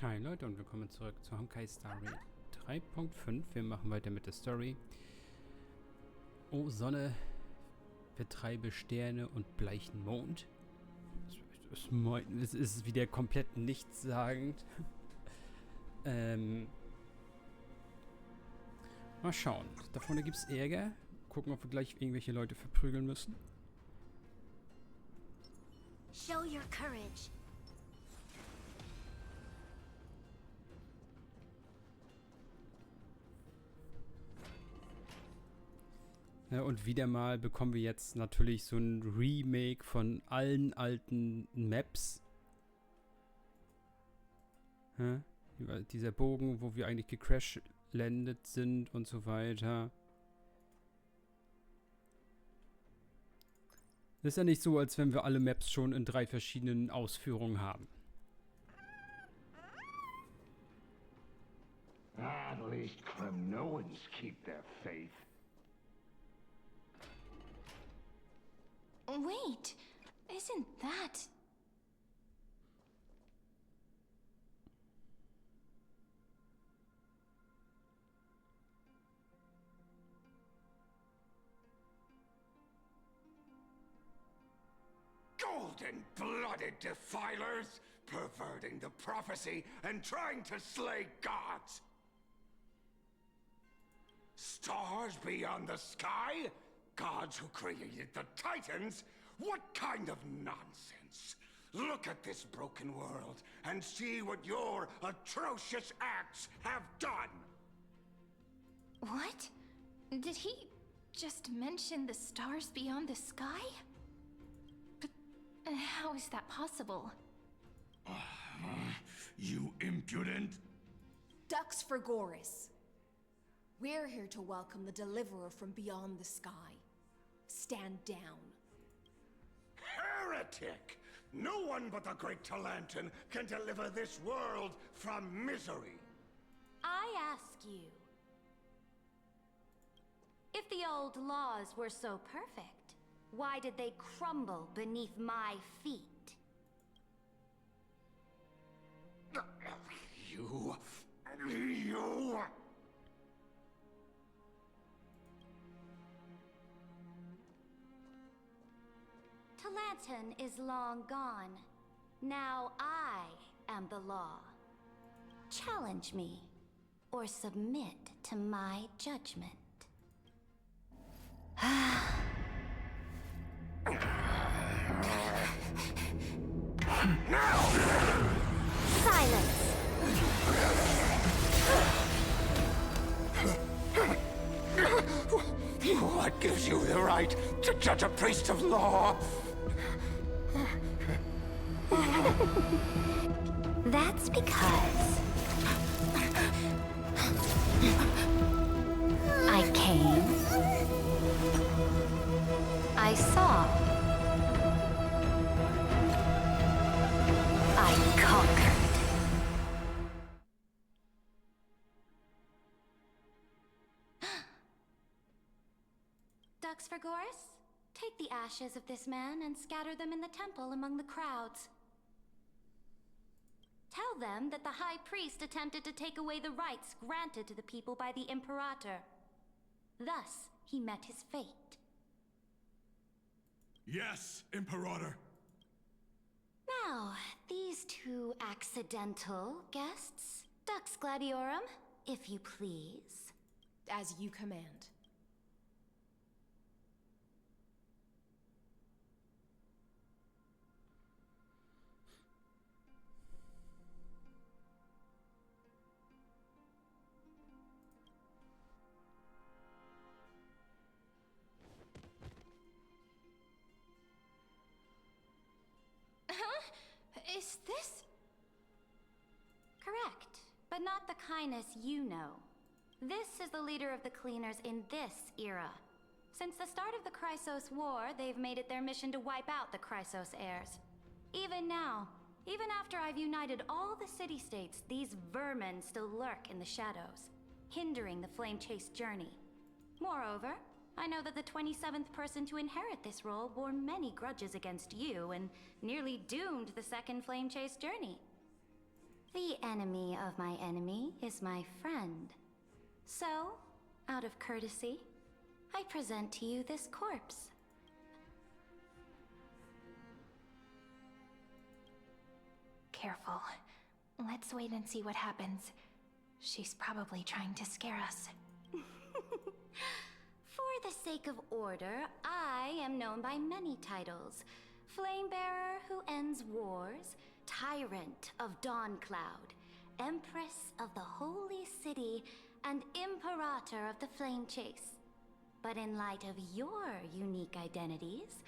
Hi Leute und willkommen zurück zu Honkai Star Rail 3.5. Wir machen weiter mit der Story. Oh Sonne, vertreibe Sterne und bleichen Mond. Das ist wieder komplett nichtssagend. Mal schauen. Da vorne gibt es Ärger. Gucken, ob wir gleich irgendwelche Leute verprügeln müssen. Show your courage. Ja, und wieder mal bekommen wir jetzt natürlich so ein Remake von allen alten Maps. Ja, dieser Bogen, wo wir eigentlich gecrashlandet sind und so weiter. Ist ja nicht so, als wenn wir alle Maps schon in 3 verschiedenen Ausführungen haben. At least Kremnoans keep their faith. Wait, isn't that... Golden-blooded defilers, perverting the prophecy and trying to slay gods. Stars beyond the sky? Gods who created the Titans? What kind of nonsense? Look at this broken world and see what your atrocious acts have done. What? Did he just mention the stars beyond the sky? But how is that possible? You impudent! Ducks for Goris. We're here to welcome the deliverer from beyond the sky. Stand down. Heretic! No one but the great Talantan can deliver this world from misery. I ask you, if the old laws were so perfect, why did they crumble beneath my feet? You... Talantan is long gone. Now I am the law. Challenge me, or submit to my judgment. Silence! What gives you the right to judge a priest of law? That's because I came, I saw, I conquered. Ducks for Goris? Take the ashes of this man and scatter them in the temple among the crowds. Tell them that the High Priest attempted to take away the rights granted to the people by the Imperator. Thus, he met his fate. Yes, Imperator. Now, these two accidental guests. Dux Gladiorum, if you please. As you command. Is this... Correct, but not the kindness you know. This is the leader of the Cleaners in this era. Since the start of the Chrysos War, they've made it their mission to wipe out the Chrysos heirs. Even now, even after I've united all the city-states, these vermin still lurk in the shadows, hindering the flame-chased journey. Moreover, I know that the 27th person to inherit this role bore many grudges against you and nearly doomed the second flame chase journey. The The enemy of my enemy is my friend. So, out of courtesy, I present to you this corpse. Careful. Let's wait and see what happens. She's probably trying to scare us. For the sake of order, I am known by many titles. Flamebearer who ends wars, Tyrant of Dawncloud, Empress of the Holy City, and Imperator of the Flame Chase. But in light of your unique identities,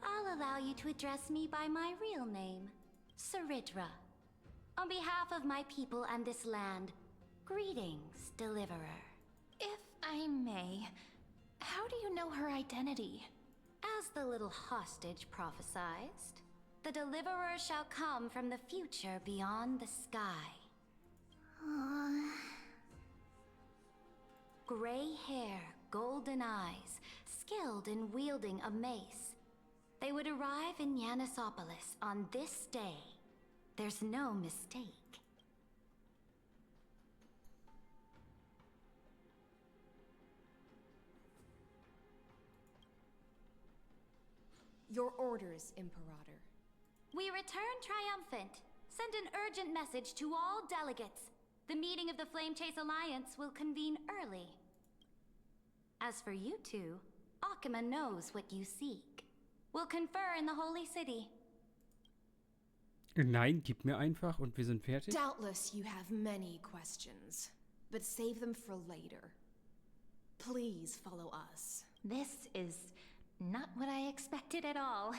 I'll allow you to address me by my real name, Saridra. On behalf of my people and this land, greetings, Deliverer. If I may, how do you know her identity? As the little hostage prophesied, the Deliverer shall come from the future beyond the sky. Gray hair, golden eyes, skilled in wielding a mace. They would arrive in Yanisopolis on this day. There's no mistake. Your orders, Imperator. We return triumphant. Send an urgent message to all delegates. The meeting of the Flame Chase Alliance will convene early. As for you two, Akima knows what you seek. We'll confer in the Holy City. Nein, gib mir einfach und wir sind fertig. Doubtless you have many questions, but save them for later. Please follow us. This is not what I expected at all.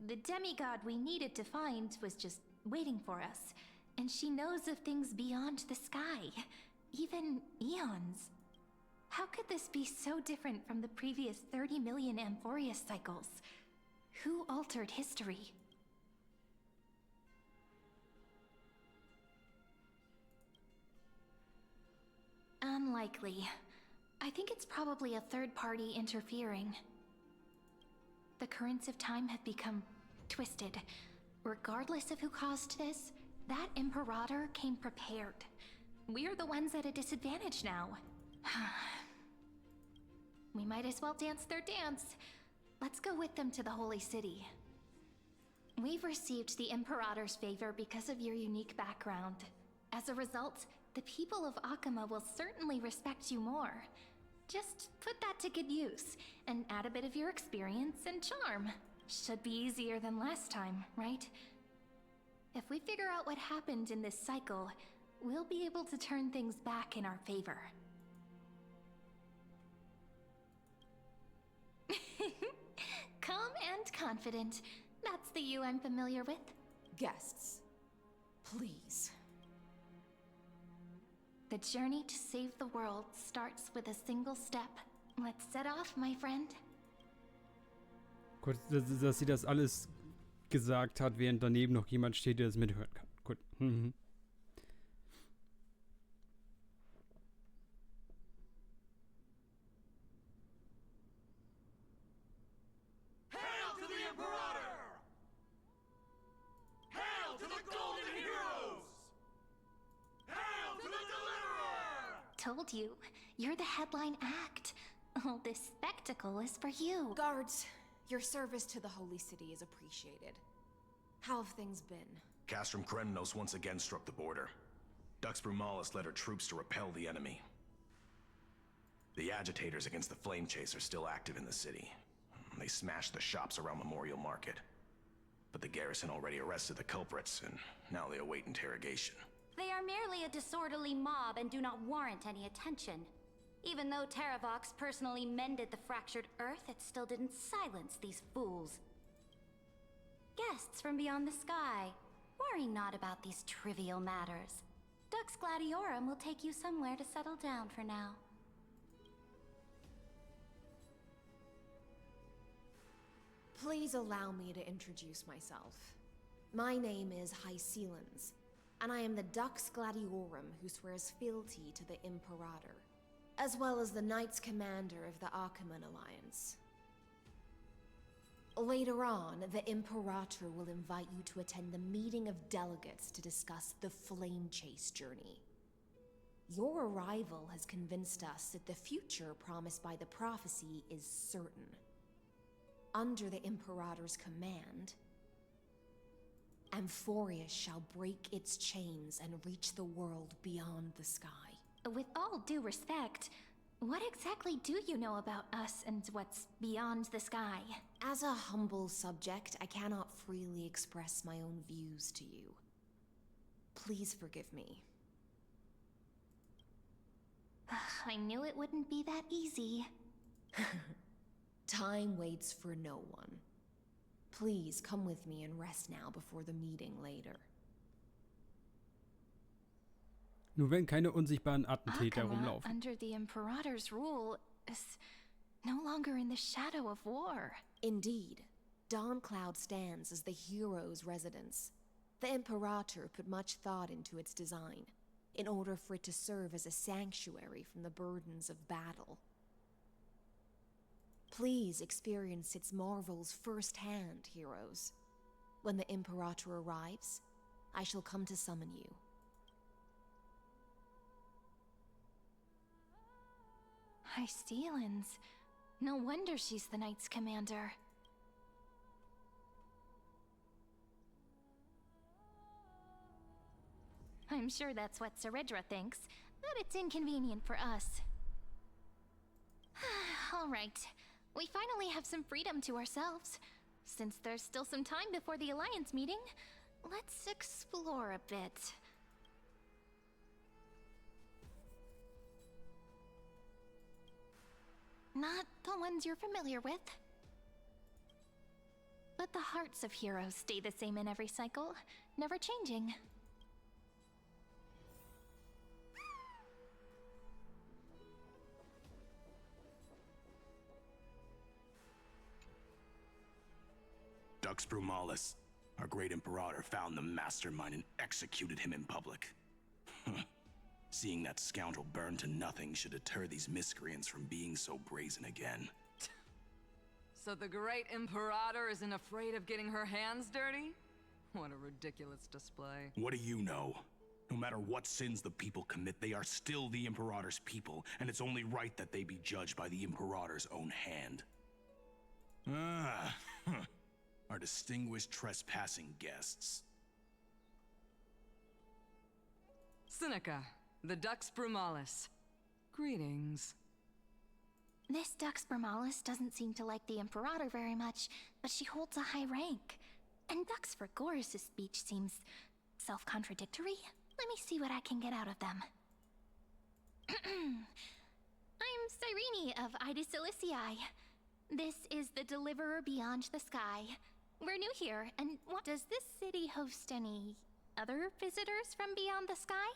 The demigod we needed to find was just waiting for us, and she knows of things beyond the sky, even eons. How could this be so different from the previous 30 million Amphorius cycles? Who altered history? Unlikely. I think it's probably a third party interfering. The currents of time have become twisted. Regardless of who caused this, that Imperator came prepared. We're the ones at a disadvantage now. We might as well dance their dance. Let's go with them to the Holy City. We've received the Imperator's favor because of your unique background. As a result, the people of Akima will certainly respect you more. Just put that to good use, and add a bit of your experience and charm. Should be easier than last time, right? If we figure out what happened in this cycle, we'll be able to turn things back in our favor. Calm and confident. That's the you I'm familiar with. Guests, please. The journey to save the world starts with a single step. Let's set off, my friend. Gut, dass sie das alles gesagt hat, während daneben noch jemand steht, der das mithören kann. Gut. Mhm. Hail to the Imperator! Hail to the Golden Heroes! Hail to the Deliverer! Told you, you're the headline act. All this spectacle is for you. Guards, your service to the Holy City is appreciated. How have things been? Castrum Krennos once again struck the border. Dux Brumalis led her troops to repel the enemy. The agitators against the Flame Chase are still active in the city. They smashed the shops around Memorial Market. But the garrison already arrested the culprits, and now they await interrogation. They are merely a disorderly mob and do not warrant any attention. Even though Terravox personally mended the fractured Earth, it still didn't silence these fools. Guests from beyond the sky, worry not about these trivial matters. Dux Gladiorum will take you somewhere to settle down for now. Please allow me to introduce myself. My name is Hycelans, and I am the Dux Gladiorum who swears fealty to the Imperator, as well as the Knights Commander of the Achaemenid Alliance. Later on, the Imperator will invite you to attend the meeting of delegates to discuss the Flame Chase journey. Your arrival has convinced us that the future promised by the prophecy is certain. Under the Imperator's command, Amphorius shall break its chains and reach the world beyond the sky. With all due respect, what exactly do you know about us and what's beyond the sky? As a humble subject, I cannot freely express my own views to you. Please forgive me. I knew it wouldn't be that easy. Time waits for no one. Please come with me and rest now before the meeting later. Nur wenn keine unsichtbaren Attentäter rumlaufen. Under the Imperator's rule, is no longer in the shadow of war. Indeed, Dawncloud stands as the hero's residence. The Imperator put much thought into its design, in order for it to serve as a sanctuary from the burdens of battle. Please experience its marvels firsthand, heroes. When the Imperator arrives, I shall come to summon you. Hystealans. No wonder she's the Knight's commander. I'm sure that's what Seredra thinks, but it's inconvenient for us. Alright, we finally have some freedom to ourselves. Since there's still some time before the Alliance meeting, let's explore a bit. Not the ones you're familiar with. But the hearts of heroes stay the same in every cycle, never changing. Dux Brumalis, our great Imperator, found the mastermind and executed him in public. Seeing that scoundrel burn to nothing should deter these miscreants from being so brazen again. So the great Imperator isn't afraid of getting her hands dirty? What a ridiculous display. What do you know? No matter what sins the people commit, they are still the Imperator's people, and it's only right that they be judged by the Imperator's own hand. Our distinguished trespassing guests. Seneca, the Dux Brumalis. Greetings. This Dux Brumalis doesn't seem to like the Imperator very much, but she holds a high rank. And Dux Frigoris' speech seems self-contradictory. Let me see what I can get out of them. I'm Cyrene of Ida Silicii. This is the Deliverer Beyond the Sky. We're new here, and does this city host any other visitors from beyond the sky?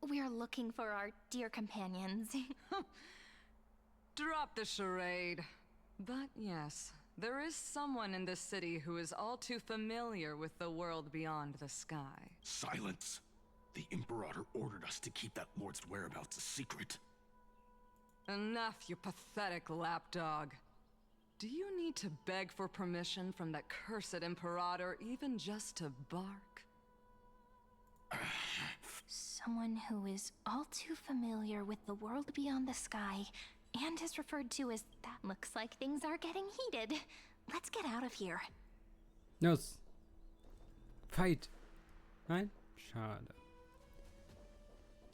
We're looking for our dear companions. Drop the charade. But yes, there is someone in this city who is all too familiar with the world beyond the sky. Silence! The Imperator ordered us to keep that lord's whereabouts a secret. Enough, you pathetic lapdog. Do you need to beg for permission from that cursed Imperator even just to bark? Someone who is all too familiar with the world beyond the sky and is referred to as that. Looks like things are getting heated. Let's get out of here. Los. Fight. Nein? Schade.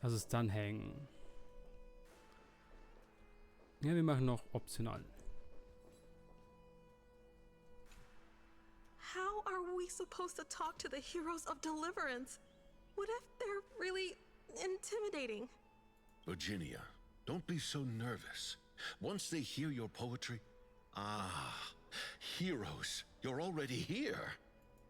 Lass es dann hängen. Ja, wir machen noch optional. How are we supposed to talk to the heroes of deliverance? What if they're really intimidating? Virginia, don't be so nervous. Once they hear your poetry... heroes, you're already here.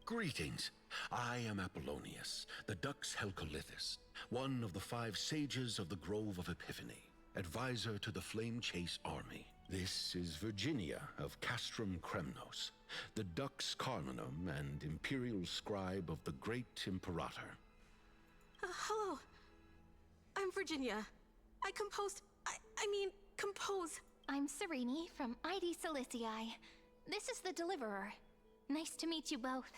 Greetings. I am Apollonius, the Dux Helcolithus, one of the 5 sages of the Grove of Epiphany, advisor to the Flame Chase army. This is Virginia of Castrum Kremnos, the Dux Carminum and imperial scribe of the great Imperator. Hello. I'm Virginia. I compose. I'm Cyrene from Ida Silicii. this is the Deliverer. Nice to meet you both.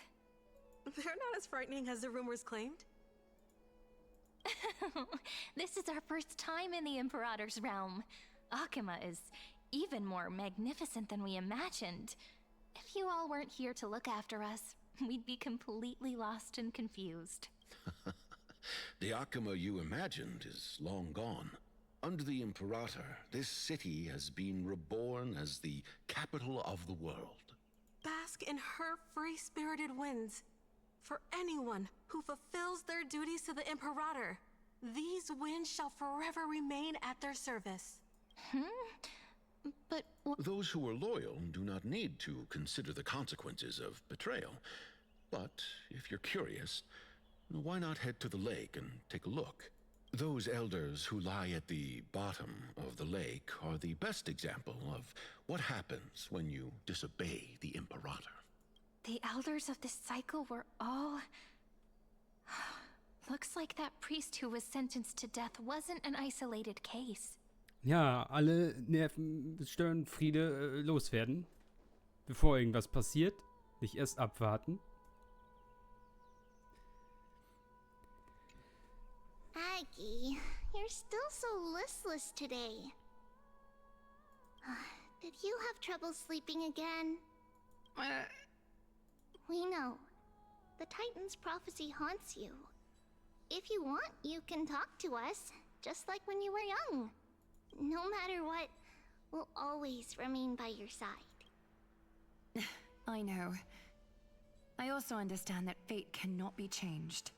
They're not as frightening as the rumors claimed. This is our first time in the Imperator's realm. Akima is even more magnificent than we imagined. If you all weren't here to look after us, we'd be completely lost and confused. The Akima you imagined is long gone. Under the Imperator, this city has been reborn as the capital of the world. Bask in her free-spirited winds. For anyone who fulfills their duties to the Imperator, these winds shall forever remain at their service. But Those who are loyal do not need to consider the consequences of betrayal. But if you're curious, why not head to the lake and take a look? Those elders who lie at the bottom of the lake are the best example of what happens when you disobey the Imperator. the elders of this cycle were all... Looks like that priest who was sentenced to death wasn't an isolated case. Ja, alle Nerven stören, Friede loswerden. Bevor irgendwas passiert. Nicht erst abwarten. Aggie, you're still so listless today. Did you have trouble sleeping again? We know. The Titan's prophecy haunts you. If you want, you can talk to us, just like when you were young. No matter what, we'll always remain by your side. I know. I also understand that fate cannot be changed.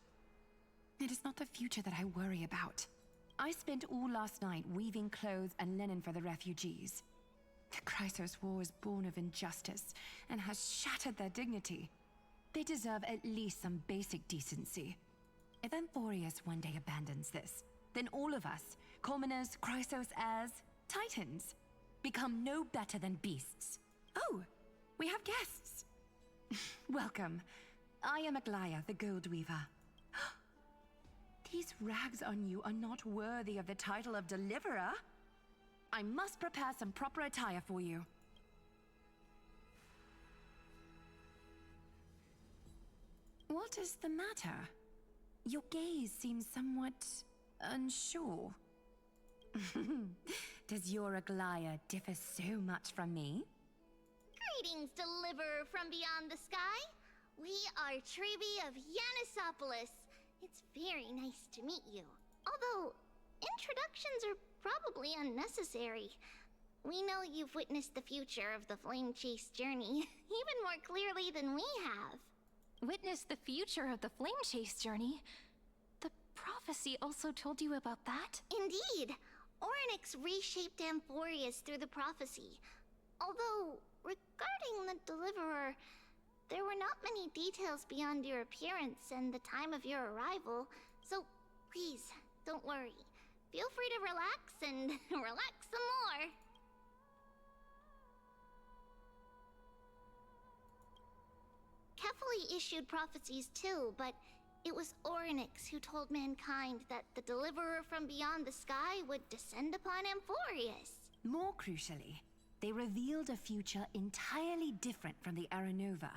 It is not the future that I worry about. I spent all last night weaving clothes and linen for the refugees. The Chrysos War was born of injustice and has shattered their dignity. They deserve at least some basic decency. If Amphorius one day abandons this, then all of us, commoners, Chrysos heirs, Titans, become no better than beasts. Oh, we have guests. Welcome. I am Aglaya, the Gold Weaver. These rags on you are not worthy of the title of Deliverer. I must prepare some proper attire for you. What is the matter? Your gaze seems somewhat unsure. Does your Aglaya differ so much from me? Greetings, Deliverer from beyond the sky. We are Trebi of Yanisopolis. It's very nice to meet you. Although, introductions are probably unnecessary. We know you've witnessed the future of the Flame Chase journey, even more clearly than we have. Witness the future of the Flame Chase journey? The prophecy also told you about that? Indeed. Orynyx reshaped Amphorius through the prophecy. Although, regarding the Deliverer, there were not many details beyond your appearance and the time of your arrival, so please, don't worry. Feel free to relax and relax some more. Kefali issued prophecies too, but it was Orynyx who told mankind that the Deliverer from beyond the sky would descend upon Amphorius. More crucially, they revealed a future entirely different from the Aranova.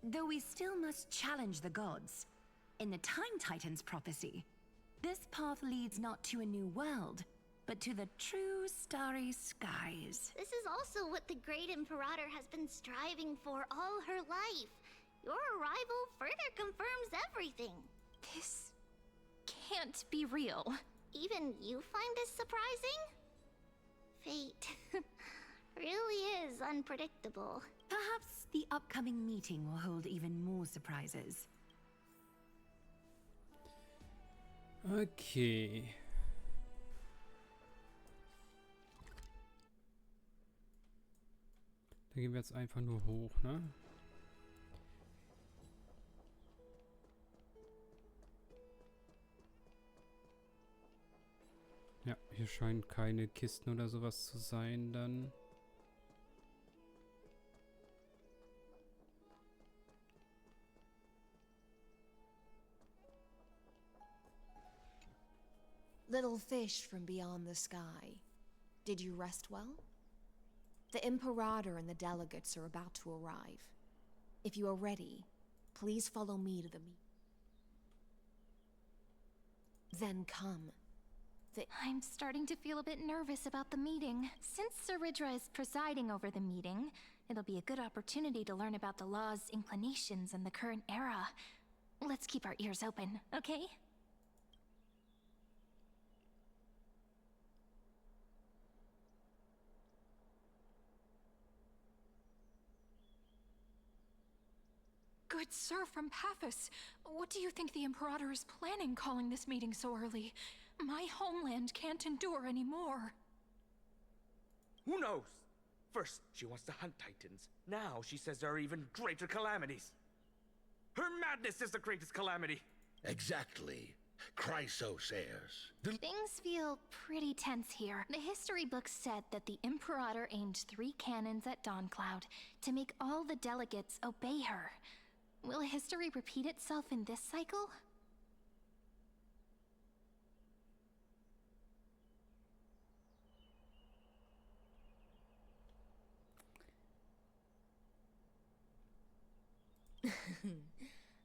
Though we still must challenge the gods. In the Time Titan's prophecy, this path leads not to a new world, but to the true starry skies. This is also what the Great Imperator has been striving for all her life. Your arrival further confirms everything. This can't be real. Even you find this surprising? Fate really is unpredictable. Perhaps the upcoming meeting will hold even more surprises. Okay. Da gehen wir jetzt einfach nur hoch, ne? Ja, hier scheinen keine Kisten oder sowas zu sein dann. Little fish from beyond the sky. Did you rest well? The Imperator and the delegates are about to arrive. If you are ready, please follow me to the meeting. Then come. I'm starting to feel a bit nervous about the meeting. Since Saridra is presiding over the meeting, it'll be a good opportunity to learn about the law's inclinations in the current era. Let's keep our ears open, okay? Good sir from Paphos, what do you think the Imperator is planning calling this meeting so early? My homeland can't endure anymore. Who knows? First, she wants to hunt Titans. Now she says there are even greater calamities. Her madness is the greatest calamity. Exactly. Chrysos heirs. Things feel pretty tense here. The history books said that the Imperator aimed 3 cannons at Dawncloud to make all the delegates obey her. Will history repeat itself in this cycle?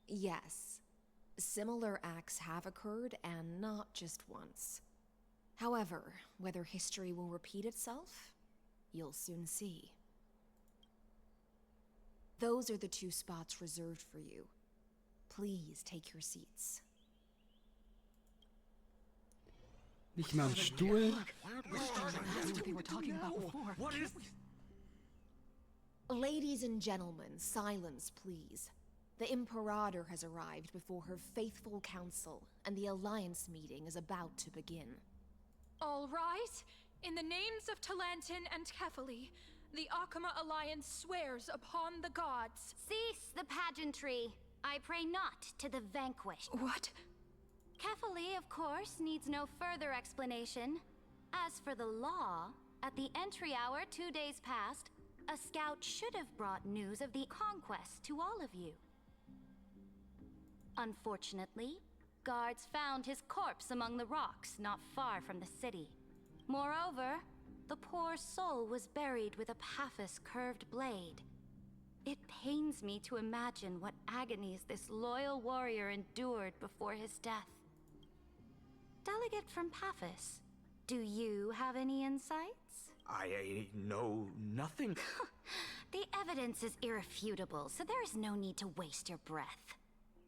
Yes. Similar acts have occurred, and not just once. However, whether history will repeat itself, you'll soon see. Those are the 2 spots reserved for you. Please take your seats. Nicht mal am Stuhl. Ladies and gentlemen, silence, please. The Imperator has arrived before her faithful council, and the Alliance meeting is about to begin. All rise. In the names of Talantin and Kefali, the Akama Alliance swears upon the gods. Cease the pageantry. I pray not to the vanquished. What? Kefali, of course, needs no further explanation. As for the law, at the entry hour 2 days past, a scout should have brought news of the conquest to all of you. Unfortunately, guards found his corpse among the rocks not far from the city. Moreover, the poor soul was buried with a Paphos curved blade. It pains me to imagine what agonies this loyal warrior endured before his death. Delegate from Paphos, do you have any insights? I know nothing. The evidence is irrefutable, so there is no need to waste your breath.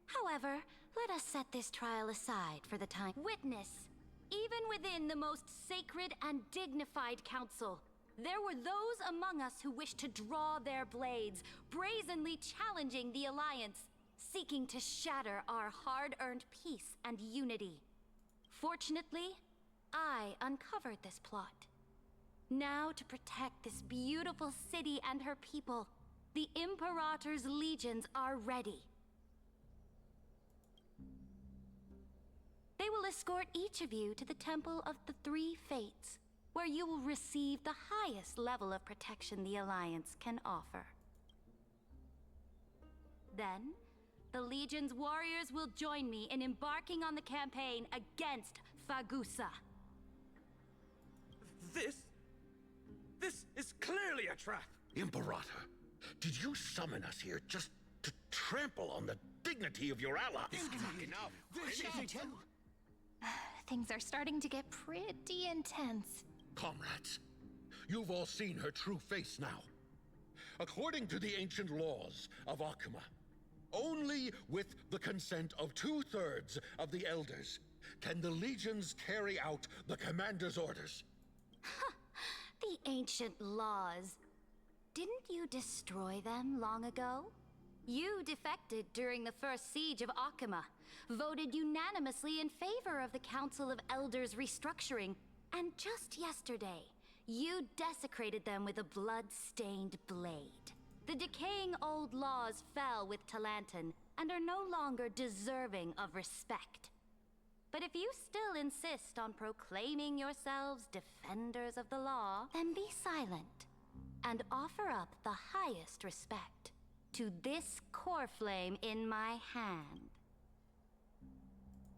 However, let us set this trial aside for the time. Witness, even within the most sacred and dignified council, there were those among us who wished to draw their blades, brazenly challenging the Alliance, seeking to shatter our hard-earned peace and unity. Fortunately, I uncovered this plot. Now, to protect this beautiful city and her people, the Imperator's legions are ready. They will escort each of you to the Temple of the 3 Fates, where you will receive the highest level of protection the Alliance can offer. Then, the Legion's warriors will join me in embarking on the campaign against Fagusa. This is clearly a trap! Imperator, did you summon us here just to trample on the dignity of your allies? Enough! Things are starting to get pretty intense. Comrades, you've all seen her true face now. According to the ancient laws of Akama, only with the consent of 2/3 of the elders can the legions carry out the commander's orders. The ancient laws. Didn't you destroy them long ago? You defected during the first siege of Akama, voted unanimously in favor of the Council of Elders restructuring, and just yesterday, you desecrated them with a blood-stained blade. The decaying old laws fell with Talantin and are no longer deserving of respect. But if you still insist on proclaiming yourselves defenders of the law, then be silent and offer up the highest respect to this core flame in my hand.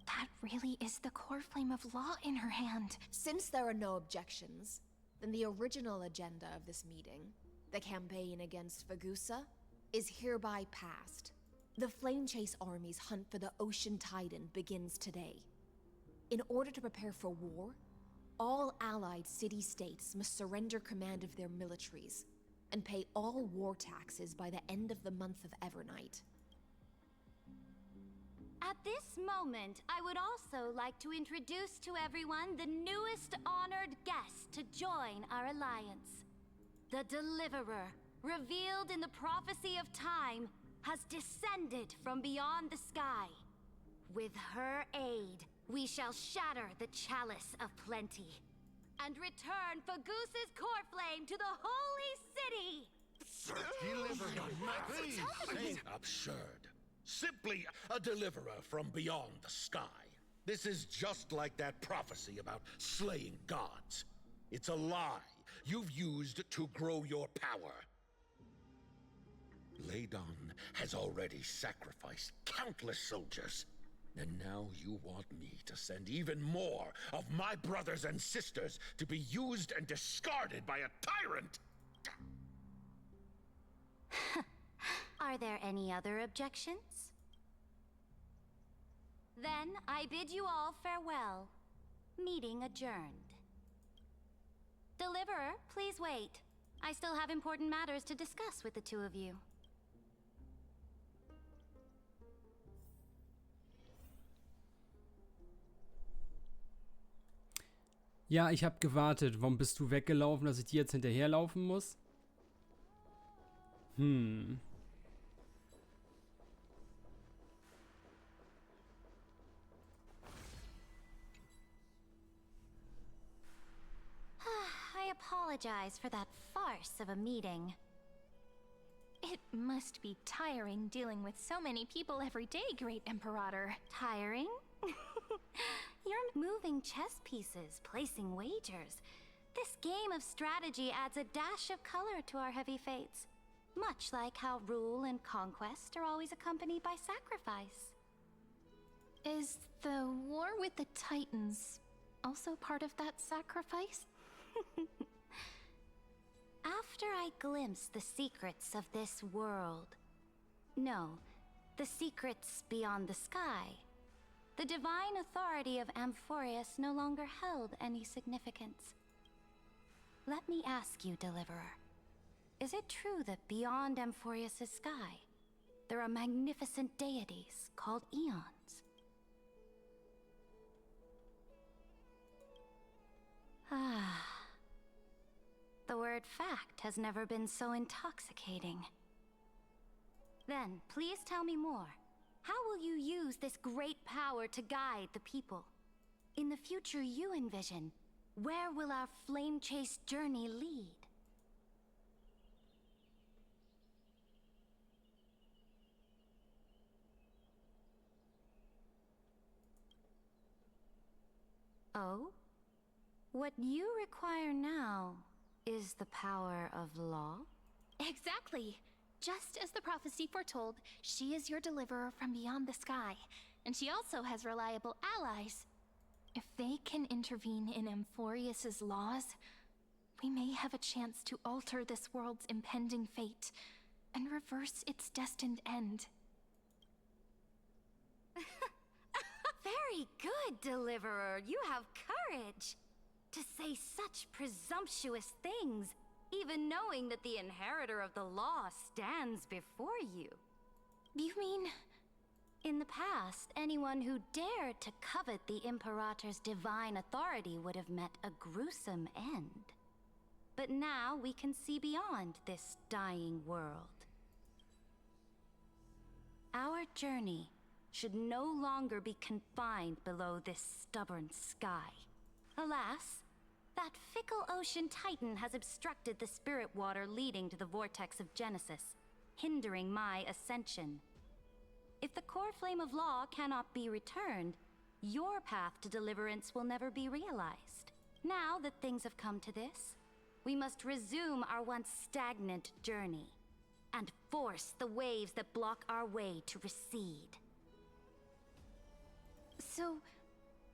That really is the core flame of law in her hand. Since there are no objections, then the original agenda of this meeting, the campaign against Fagusa, is hereby passed. The Flame Chase Army's hunt for the Ocean Titan begins today. In order to prepare for war, all allied city-states must surrender command of their militaries and pay all war taxes by the end of the month of Evernight. At this moment, I would also like to introduce to everyone the newest honored guest to join our alliance. The Deliverer, revealed in the prophecy of time, has descended from beyond the sky. With her aid, we shall shatter the Chalice of Plenty and return Fagusa's core flame to the Holy City! Please, absurd. Simply a deliverer from beyond the sky. This is just like that prophecy about slaying gods. It's a lie you've used to grow your power. Ladon has already sacrificed countless soldiers. And now you want me to send even more of my brothers and sisters to be used and discarded by a tyrant? Are there any other objections? Then I bid you all farewell. Meeting adjourned. Deliverer, please wait. I still have important matters to discuss with the two of you. Ja, ich habe gewartet. Warum bist du weggelaufen, dass ich dir jetzt hinterherlaufen muss? I apologize for that farce of a meeting. It must be tiring dealing with so many people every day, Great Imperator. Tiring? You're moving chess pieces, placing wagers. This game of strategy adds a dash of color to our heavy fates. Much like how rule and conquest are always accompanied by sacrifice. Is the war with the Titans also part of that sacrifice? After I glimpse the secrets of this world... No, the secrets beyond the sky... The divine authority of Amphorius no longer held any significance. Let me ask you, Deliverer. Is it true that beyond Amphorius' sky, there are magnificent deities called Eons? Ah. The word fact has never been so intoxicating. Then, please tell me more. How will you use this great power to guide the people? In the future you envision, where will our flame chase journey lead? Oh? What you require now is the power of law? Exactly. Just as the prophecy foretold, she is your deliverer from beyond the sky, and she also has reliable allies. If they can intervene in Amphorius' laws, we may have a chance to alter this world's impending fate and reverse its destined end. Very good, Deliverer. You have courage. To say such presumptuous things, even knowing that the inheritor of the law stands before you. You mean... In the past, anyone who dared to covet the Imperator's divine authority would have met a gruesome end. But now we can see beyond this dying world. Our journey should no longer be confined below this stubborn sky. Alas, that fickle ocean titan has obstructed the spirit water leading to the vortex of Genesis, hindering my ascension. If the core flame of law cannot be returned, your path to deliverance will never be realized. Now that things have come to this, we must resume our once stagnant journey, and force the waves that block our way to recede. So,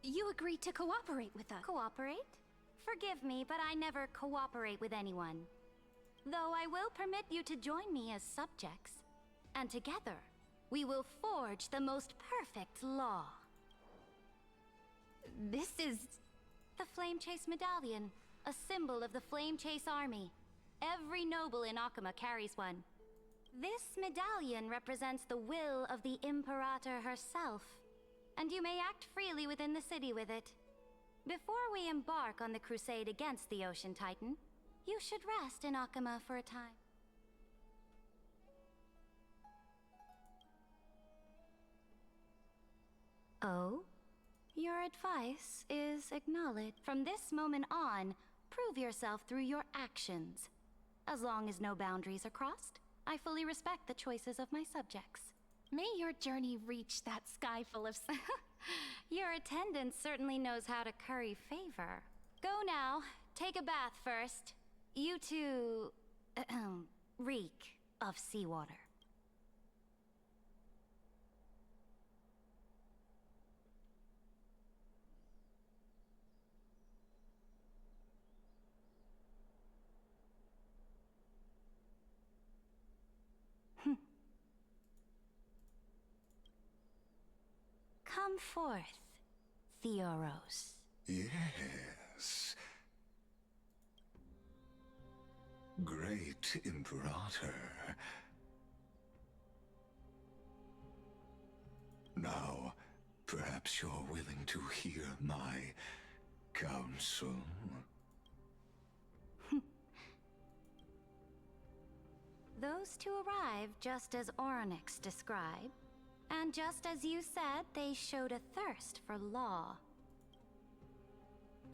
you agreed to cooperate with us? Cooperate? Forgive me, but I never cooperate with anyone. Though I will permit you to join me as subjects. And together, we will forge the most perfect law. This is... The Flame Chase Medallion, a symbol of the Flame Chase Army. Every noble in Akuma carries one. This medallion represents the will of the Imperator herself, and you may act freely within the city with it. Before we embark on the crusade against the Ocean Titan, you should rest in Akuma for a time. Oh? Your advice is acknowledged. From this moment on, prove yourself through your actions. As long as no boundaries are crossed, I fully respect the choices of my subjects. May your journey reach that sky full of... Your attendant certainly knows how to curry favor. Go now. Take a bath first. You two... reek of seawater. Come forth, Theoros. Yes. Great Imperator. Now, perhaps you're willing to hear my counsel. Those two arrived just as Oronix described. And just as you said, they showed a thirst for law.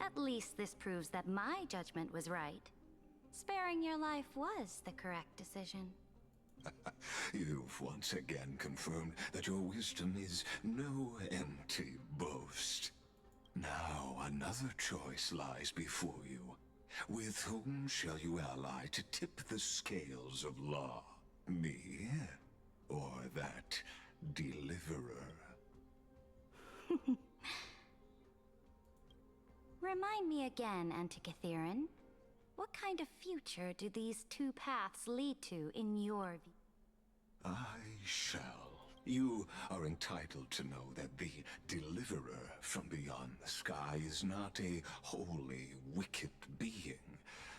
At least this proves that my judgment was right. Sparing your life was the correct decision. You've once again confirmed that your wisdom is no empty boast. Now another choice lies before you. With whom shall you ally to tip the scales of law? Me? Or that deliverer? Remind me again, Antikytheron. What kind of future do these two paths lead to in your view? I shall. You are entitled to know that the deliverer from beyond the sky is not a wholly wicked being.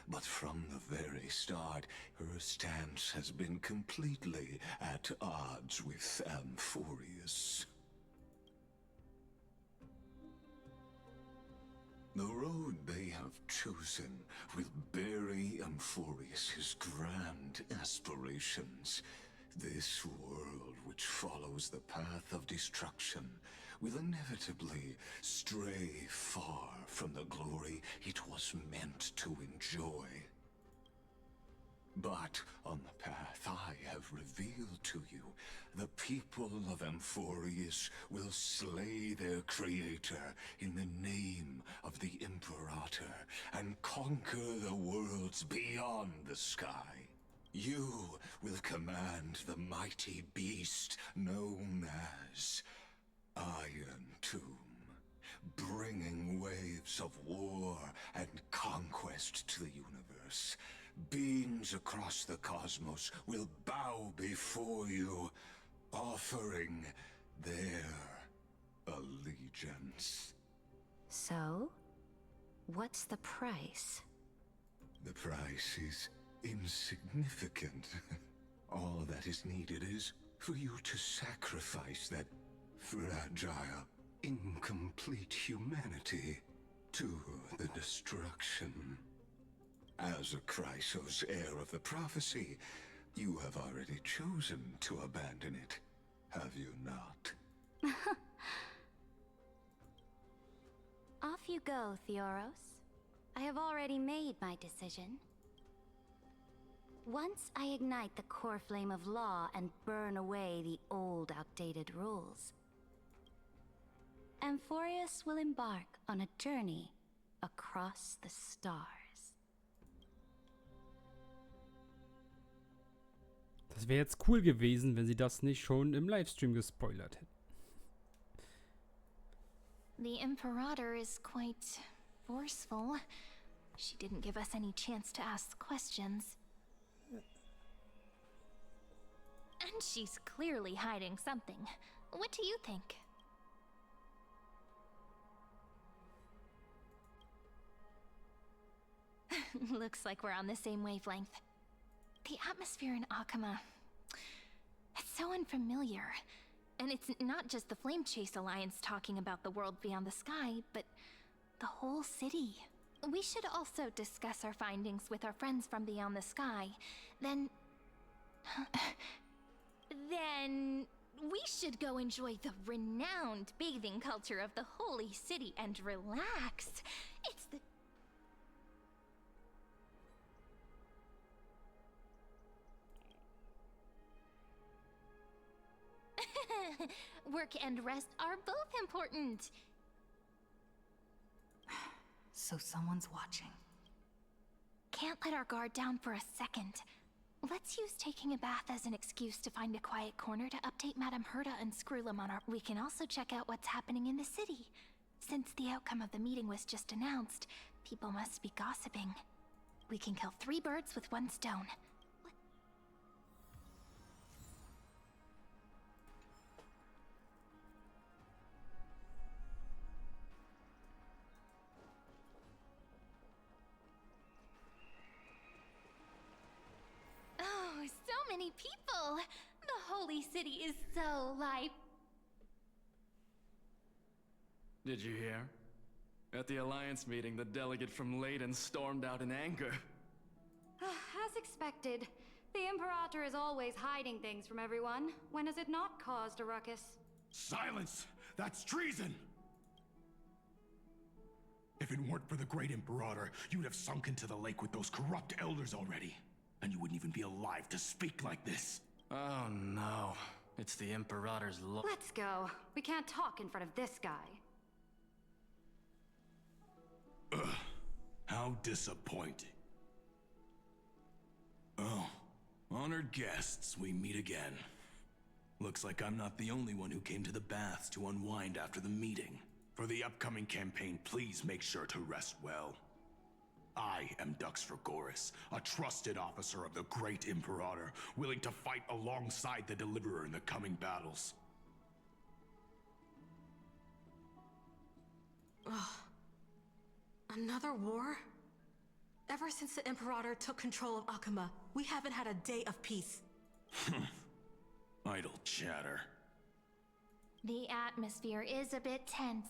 But from the very start, her stance has been completely at odds with Amphorius. The road they have chosen will bury Amphorius' grand aspirations. This world, which follows the path of destruction, will inevitably stray far from the glory it was meant to enjoy. But on the path I have revealed to you, the people of Amphorius will slay their creator in the name of the Imperator and conquer the worlds beyond the sky. You will command the mighty beast known as Iron Tomb, bringing waves of war and conquest to the universe. Beings across the cosmos will bow before you, offering their allegiance. So, what's the price? The price is insignificant. All that is needed is for you to sacrifice that fragile, incomplete humanity to the destruction. As a Chrysos heir of the prophecy, you have already chosen to abandon it, have you not? Off you go, Theoros. I have already made my decision. Once I ignite the core flame of law and burn away the old, outdated rules, Amphorius will embark on a journey across the stars. Das wäre jetzt cool gewesen, wenn sie das nicht schon im Livestream gespoilert hätten. The Imperator is quite forceful. She didn't give us any chance to ask questions. And she's clearly hiding something. What do you think? Looks like we're on the same wavelength. The atmosphere in Akama, it's so unfamiliar. And it's not just the Flame Chase Alliance talking about the world beyond the sky, but the whole city. We should also discuss our findings with our friends from beyond the sky. Then we should go enjoy the renowned bathing culture of the holy city and relax. It's the... Work and rest are both important. So someone's watching. Can't let our guard down for a second. Let's use taking a bath as an excuse to find a quiet corner to update Madame Herta and Screwlam on our... We can also check out what's happening in the city. Since the outcome of the meeting was just announced, people must be gossiping. We can kill 3 birds with 1 stone. Oh, so many people! The holy city is so live. Did you hear? At the Alliance meeting, the delegate from Leyden stormed out in anger. As expected. The Imperator is always hiding things from everyone. When has it not caused a ruckus? Silence! That's treason! If it weren't for the great Imperator, you'd have sunk into the lake with those corrupt elders already. And you wouldn't even be alive to speak like this. Oh no. It's the Imperator's law. Let's go. We can't talk in front of this guy. Ugh. How disappointing. Oh, honored guests, we meet again. Looks like I'm not the only one who came to the baths to unwind after the meeting. For the upcoming campaign, please make sure to rest well. I am Dux Fregoris, a trusted officer of the great Imperator, willing to fight alongside the Deliverer in the coming battles. Ugh. Another war? Ever since the Imperator took control of Akama, we haven't had a day of peace. Idle chatter. The atmosphere is a bit tense,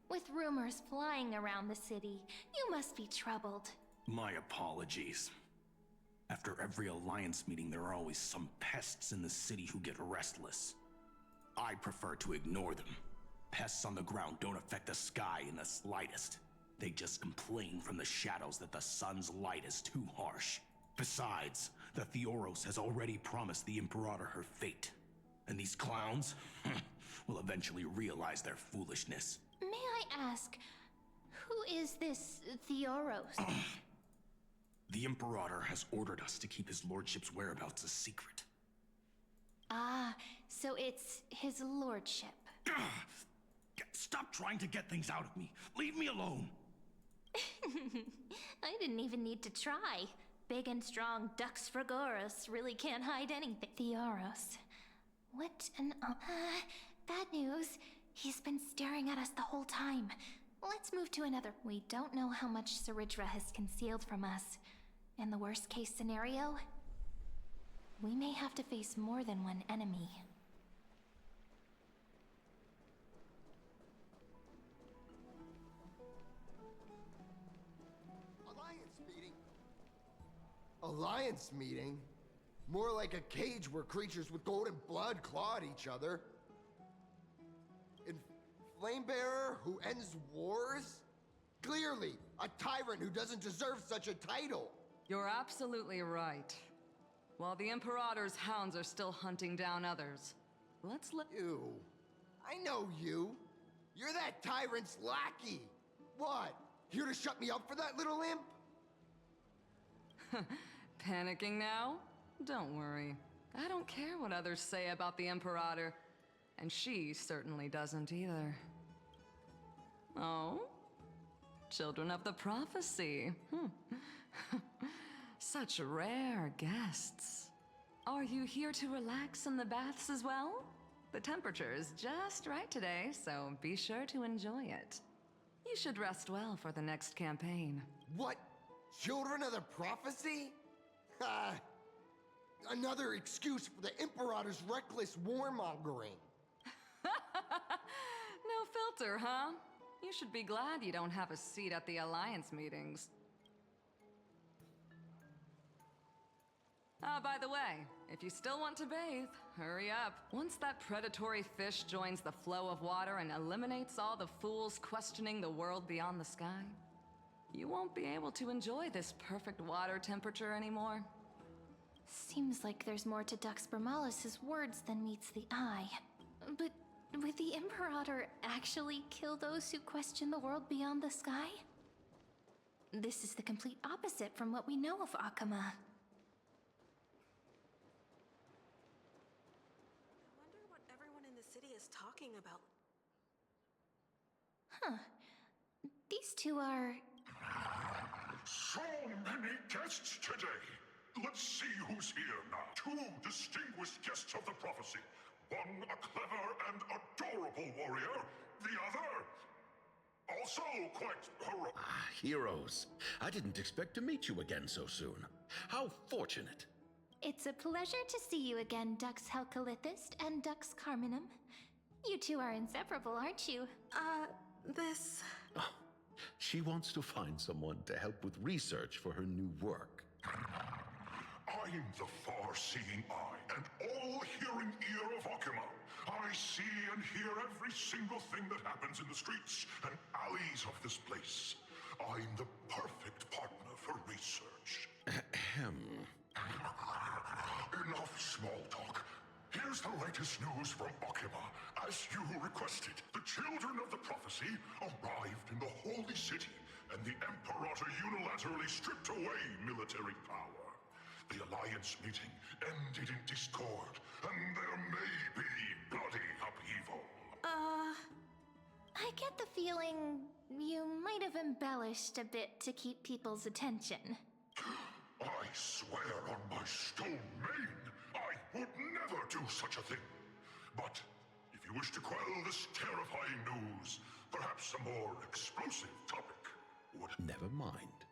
with rumors flying around the city. You must be troubled. My apologies. After every Alliance meeting, there are always some pests in the city who get restless. I prefer to ignore them. Pests on the ground don't affect the sky in the slightest. They just complain from the shadows that the sun's light is too harsh. Besides, the Theoros has already promised the Imperator her fate. And these clowns will eventually realize their foolishness. May I ask, who is this Theoros? The Imperator has ordered us to keep his lordship's whereabouts a secret. Ah, so it's his lordship. Stop trying to get things out of me. Leave me alone. I didn't even need to try. Big and strong Dux Fregoris really can't hide anything. Theoros. What an... bad news. He's been staring at us the whole time. Let's move to another. We don't know how much Saridra has concealed from us. In the worst case scenario, we may have to face more than one enemy. Alliance meeting? More like a cage where creatures with golden blood claw at each other. And Flamebearer who ends wars? Clearly, a tyrant who doesn't deserve such a title. You're absolutely right. While the Imperator's hounds are still hunting down others, let's let... You. I know you. You're that tyrant's lackey. What? Here to shut me up for that little imp? Panicking now? Don't worry. I don't care what others say about the Imperator. And she certainly doesn't either. Oh? Children of the prophecy. Such rare guests. Are you here to relax in the baths as well? The temperature is just right today, so be sure to enjoy it. You should rest well for the next campaign. What? Children of the prophecy? Another excuse for the Imperator's reckless warmongering. No filter, huh? You should be glad you don't have a seat at the Alliance meetings. By the way, if you still want to bathe, hurry up. Once that predatory fish joins the flow of water and eliminates all the fools questioning the world beyond the sky, you won't be able to enjoy this perfect water temperature anymore. Seems like there's more to Dux Bramalis's words than meets the eye. But would the Imperator actually kill those who question the world beyond the sky? This is the complete opposite from what we know of Akama. Is talking about. Huh. These two are. So many guests today. Let's see who's here now. Two distinguished guests of the prophecy. One a clever and adorable warrior. The other also quite heroic. Ah, heroes. I didn't expect to meet you again so soon. How fortunate. It's a pleasure to see you again, Dux Helcolithist and Dux Carminum. You two are inseparable, aren't you? This... Oh, she wants to find someone to help with research for her new work. I'm the far-seeing eye and all-hearing ear of Akama. I see and hear every single thing that happens in the streets and alleys of this place. I'm the perfect partner for research. Enough small talk. Here's the latest news from Akama. As you requested, the children of the prophecy arrived in the Holy City, and the Imperator unilaterally stripped away military power. The Alliance meeting ended in discord, and there may be bloody upheaval. I get the feeling you might have embellished a bit to keep people's attention. I swear on my stone mane, I would never do such a thing. But if you wish to quell this terrifying news, perhaps a more explosive topic would... Never mind.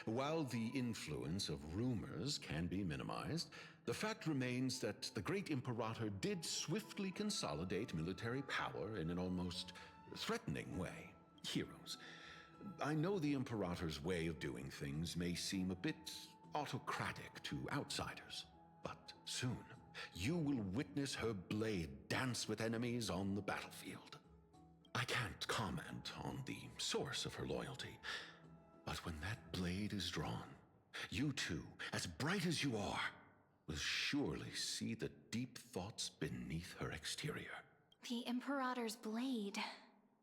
While the influence of rumors can be minimized, the fact remains that the great Imperator did swiftly consolidate military power in an almost threatening way. Heroes, I know the Imperator's way of doing things may seem a bit autocratic to outsiders, but soon you will witness her blade dance with enemies on the battlefield. I can't comment on the source of her loyalty, but when that blade is drawn, you two, as bright as you are, will surely see the deep thoughts beneath her exterior. The Imperator's blade.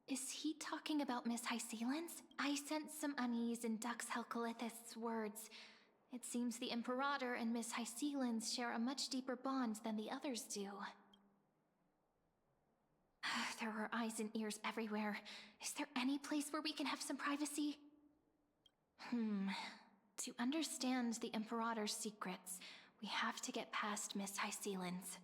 Is he talking about Miss Hycelan's? I sense some unease in Dux Helcolithist's words. It seems the Imperator and Miss Hycelan's share a much deeper bond than the others do. There are eyes and ears everywhere. Is there any place where we can have some privacy? To understand the Imperator's secrets, we have to get past Miss Hycelan's.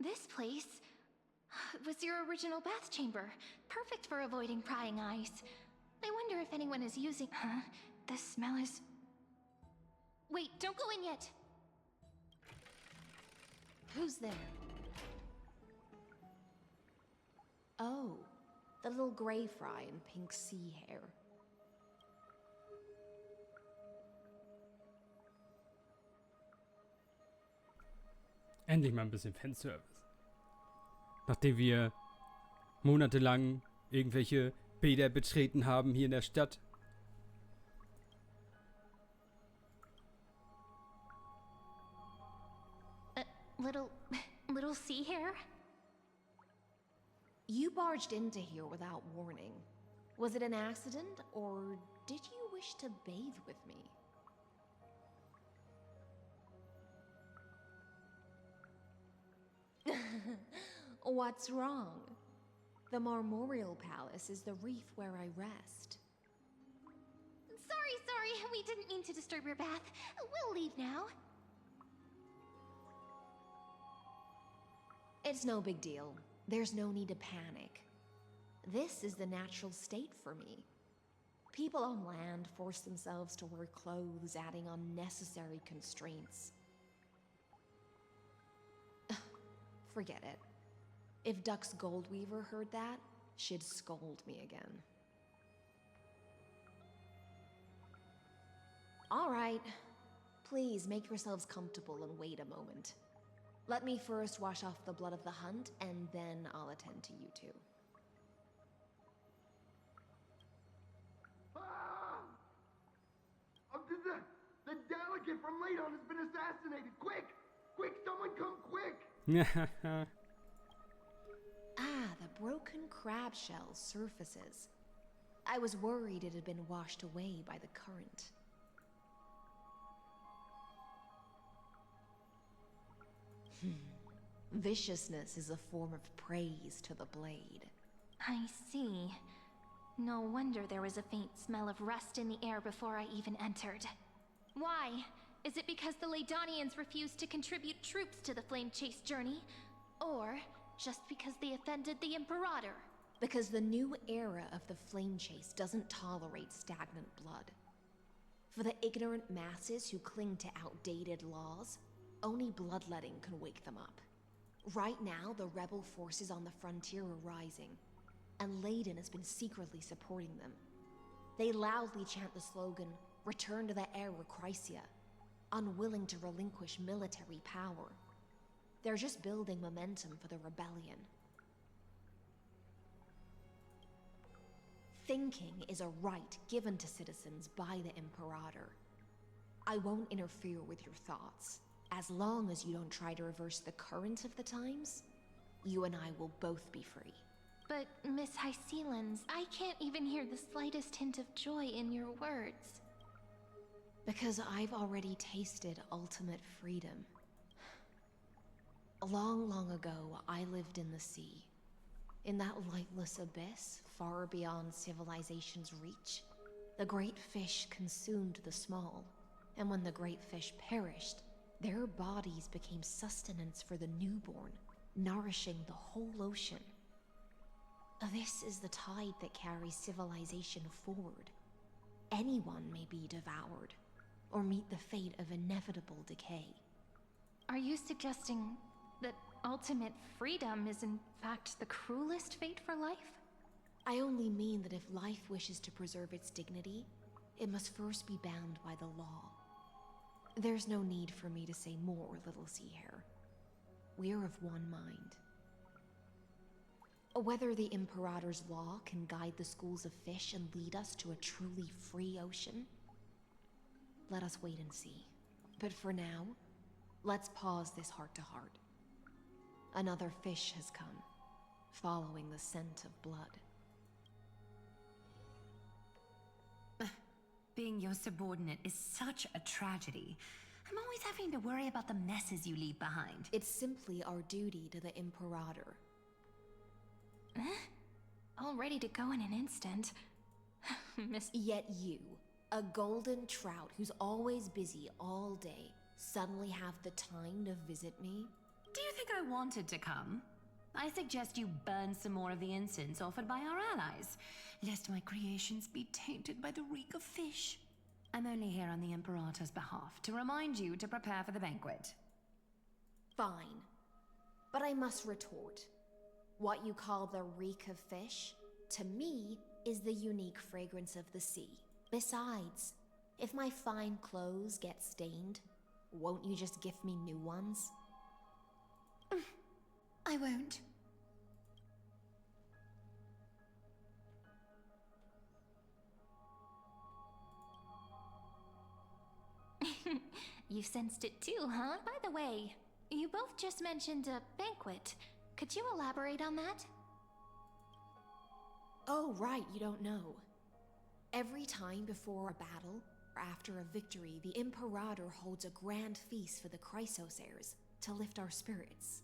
This place was your original bath chamber, perfect for avoiding prying eyes. I wonder if anyone is using... The smell is... Wait, don't go in yet! Who's there? Oh, the little gray fry in pink sea hair. Endlich mal ein bisschen Fanservice. Nachdem wir monatelang irgendwelche Bäder betreten haben hier in der Stadt. Little sea hair? You barged into here without warning. Was it an accident, or did you wish to bathe with me? What's wrong? The Marmoreal Palace is the reef where I rest. Sorry, we didn't mean to disturb your bath. We'll leave now. It's no big deal. There's no need to panic. This is the natural state for me. People on land force themselves to wear clothes, adding unnecessary constraints. Forget it. If Duck's Goldweaver heard that, she'd scold me again. All right. Please make yourselves comfortable and wait a moment. Let me first wash off the blood of the hunt, and then I'll attend to you two. The delegate from Ladon has been assassinated! Quick! Quick, someone come quick! The broken crab shell surfaces. I was worried it had been washed away by the current. Viciousness is a form of praise to the blade. I see. No wonder there was a faint smell of rust in the air before I even entered. Why? Is it because the Ladonians refused to contribute troops to the Flame Chase journey? Or just because they offended the Imperator? Because the new era of the Flame Chase doesn't tolerate stagnant blood. For the ignorant masses who cling to outdated laws, only bloodletting can wake them up. Right now, the rebel forces on the frontier are rising, and Ladon has been secretly supporting them. They loudly chant the slogan, "Return to the era Chrysia," unwilling to relinquish military power. They're just building momentum for the rebellion. Thinking is a right given to citizens by the Imperator. I won't interfere with your thoughts. As long as you don't try to reverse the current of the times, you and I will both be free. But, Miss Hycelans, I can't even hear the slightest hint of joy in your words. Because I've already tasted ultimate freedom. Long, long ago, I lived in the sea. In that lightless abyss, far beyond civilization's reach, the great fish consumed the small, and when the great fish perished, their bodies became sustenance for the newborn, nourishing the whole ocean. This is the tide that carries civilization forward. Anyone may be devoured, or meet the fate of inevitable decay. Are you suggesting that ultimate freedom is in fact the cruelest fate for life? I only mean that if life wishes to preserve its dignity, it must first be bound by the law. There's no need for me to say more, Little Sea Hare. We're of one mind. Whether the Imperator's law can guide the schools of fish and lead us to a truly free ocean, let us wait and see. But for now, let's pause this heart-to-heart. Another fish has come, following the scent of blood. Being your subordinate is such a tragedy. I'm always having to worry about the messes you leave behind. It's simply our duty to the Imperator. All ready to go in an instant. Yet you, a golden trout who's always busy all day, suddenly have the time to visit me? Do you think I wanted to come? I suggest you burn some more of the incense offered by our allies, lest my creations be tainted by the reek of fish. I'm only here on the Imperator's behalf to remind you to prepare for the banquet. Fine. But I must retort. What you call the reek of fish, to me, is the unique fragrance of the sea. Besides, if my fine clothes get stained, won't you just gift me new ones? I won't. You sensed it too, huh? By the way, you both just mentioned a banquet. Could you elaborate on that? Oh, right, you don't know. Every time before a battle, or after a victory, the Imperator holds a grand feast for the Chrysos heirs to lift our spirits.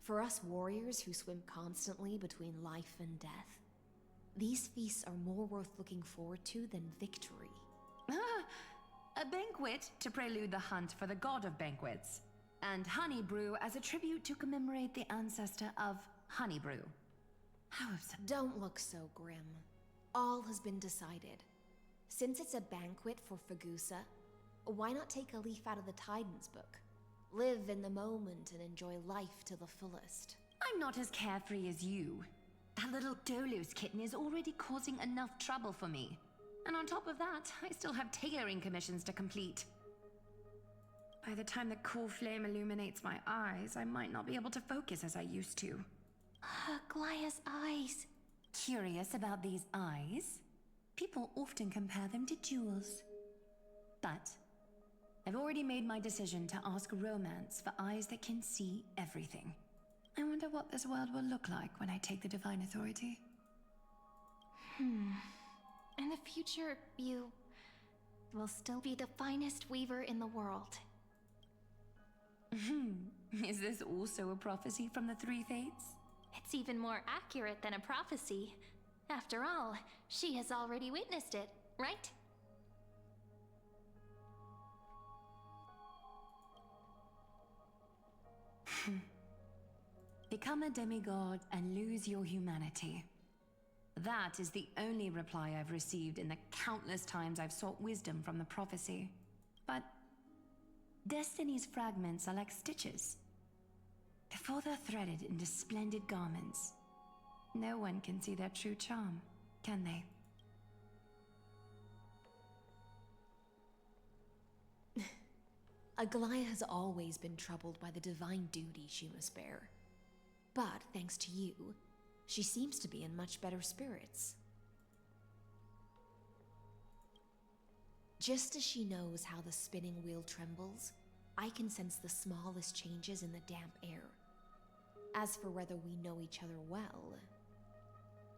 For us warriors who swim constantly between life and death, these feasts are more worth looking forward to than victory. A banquet to prelude the hunt for the god of banquets, and honey brew as a tribute to commemorate the ancestor of honey brew. How absurd. Don't look so grim. All has been decided. Since it's a banquet for Fagusa, why not take a leaf out of the Titan's book? Live in the moment and enjoy life to the fullest. I'm not as carefree as you. That little Dolos kitten is already causing enough trouble for me. And on top of that, I still have tailoring commissions to complete. By the time the cool flame illuminates my eyes, I might not be able to focus as I used to. Glaya's eyes. Curious about these eyes? People often compare them to jewels. But I've already made my decision to ask Romance for eyes that can see everything. I wonder what this world will look like when I take the Divine Authority. In the future, you will still be the finest weaver in the world. Is this also a prophecy from the Three Fates? It's even more accurate than a prophecy. After all, she has already witnessed it, right? Become a demigod and lose your humanity. That is the only reply I've received in the countless times I've sought wisdom from the prophecy. But Destiny's fragments are like stitches. Before they're threaded into splendid garments, no one can see their true charm, can they? Aglaya has always been troubled by the divine duty she must bear. But thanks to you, she seems to be in much better spirits. Just as she knows how the spinning wheel trembles, I can sense the smallest changes in the damp air. As for whether we know each other well,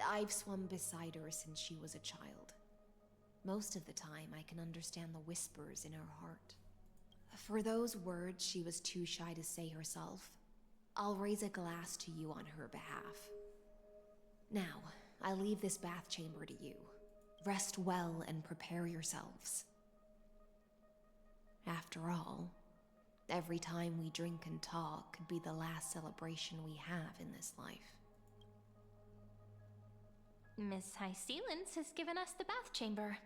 I've swum beside her since she was a child. Most of the time, I can understand the whispers in her heart. For those words she was too shy to say herself, I'll raise a glass to you on her behalf. Now, I leave this bath chamber to you. Rest well and prepare yourselves. After all, every time we drink and talk could be the last celebration we have in this life. Miss High Sealance has given us the bath chamber.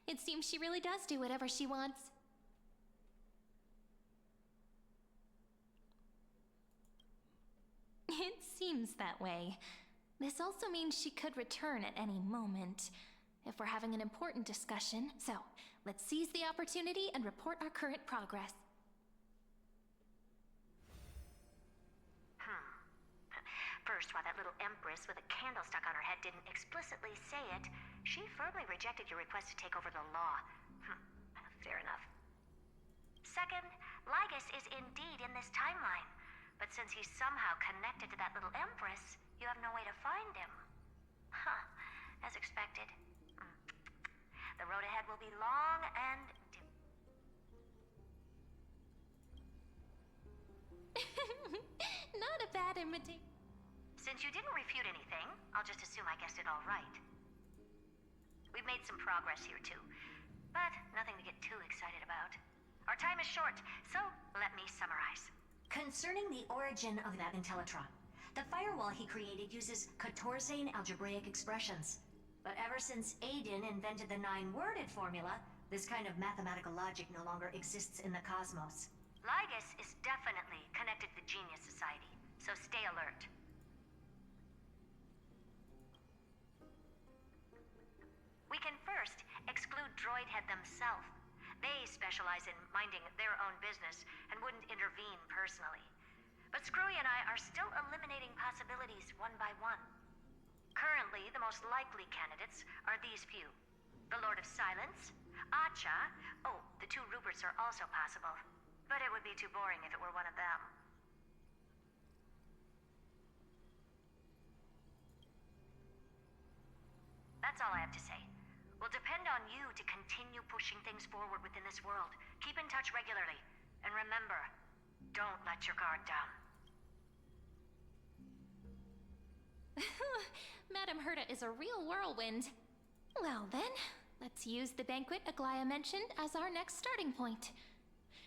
It seems she really does do whatever she wants. It seems that way. This also means she could return at any moment, if we're having an important discussion. So, let's seize the opportunity and report our current progress. First, while that little empress with a candle stuck on her head didn't explicitly say it, she firmly rejected your request to take over the law. Fair enough. Second, Lygus is indeed in this timeline. But since he's somehow connected to that little empress, you have no way to find him. As expected. The road ahead will be long and Not a bad imitation. Since you didn't refute anything, I'll just assume I guessed it all right. We've made some progress here too, but nothing to get too excited about. Our time is short, so let me summarize. Concerning the origin of that Intellitron, the firewall he created uses Catorzane algebraic expressions. But ever since Aiden invented the 9-worded formula, this kind of mathematical logic no longer exists in the cosmos. Lygus is definitely connected to the Genius Society, so stay alert. We can first exclude Droidhead themselves. They specialize in minding their own business and wouldn't intervene personally. But Screwy and I are still eliminating possibilities one by one. Currently, the most likely candidates are these few. The Lord of Silence, Acha, the 2 Ruperts are also possible. But it would be too boring if it were one of them. That's all I have to say. Will depend on you to continue pushing things forward within this world. Keep in touch regularly. And remember, don't let your guard down. Madame Herta is a real whirlwind. Well then, let's use the banquet Aglaya mentioned as our next starting point.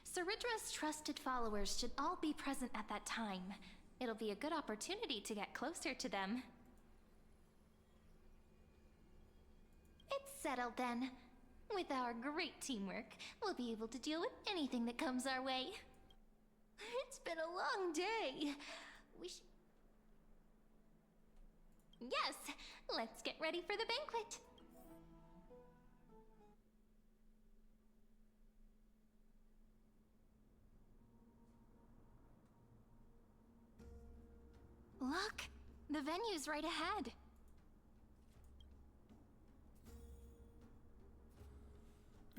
Ceridra's trusted followers should all be present at that time. It'll be a good opportunity to get closer to them. It's settled then. With our great teamwork, we'll be able to deal with anything that comes our way. It's been a long day. Yes, let's get ready for the banquet. Look, the venue's right ahead.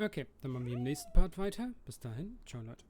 Okay, dann machen wir im nächsten Part weiter. Bis dahin, ciao Leute.